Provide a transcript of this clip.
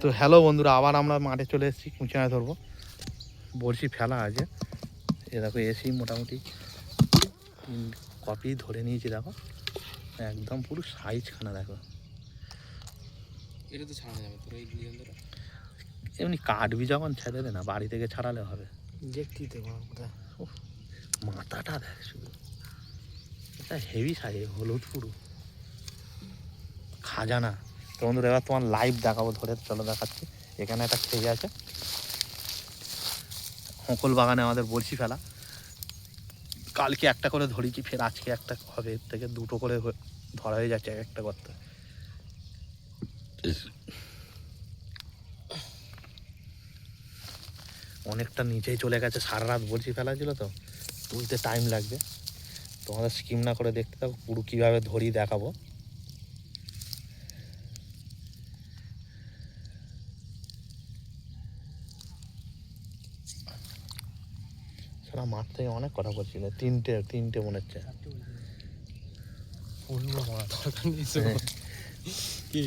তো হ্যালো বন্ধুরা, আবার আমরা মাঠে চলে এসেছি, কুঁচিয়া ধরবো। বড়শি ফেলা আছে, এ দেখো এসি মোটামুটি কপি ধরে নিয়েছি। দেখো একদম পুরো সাইজখানা দেখো। এটা তো ছাড়ানো যাবে তোর এই নিয়ন্ত্রণ এমনি কাটবি যখন ছেড়ে দে না, বাড়ি থেকে ছাড়ালে হবে। দেখতেই তো মাথাটা দেখ শুধু, এটা হেভি সাইজ, হলুদ পুরো খাজানা। তো বন্ধুরা এবার তোমার লাইভ দেখাবো ধরে, চলো দেখাচ্ছি। এখানে একটা খেয়ে আছে, হকল বাগানে আমাদের বড়শি ফেলা। কালকে একটা করে ধরেছি, ফের আজকে একটা হবে, এর থেকে দুটো করে ধরা হয়ে যাচ্ছে এক একটা করতে। অনেকটা নিচেই চলে গেছে, সারা রাত বড়শি ফেলা ছিল তো, তুলতে টাইম লাগবে। তোমাদের স্কিম না করে দেখতে থাকো, পুরো কীভাবে ধরি দেখাবো। সারা মাঠ থেকে অনেক কথা বলছিল, তিনটে মনে হচ্ছে। দরকার নেই কি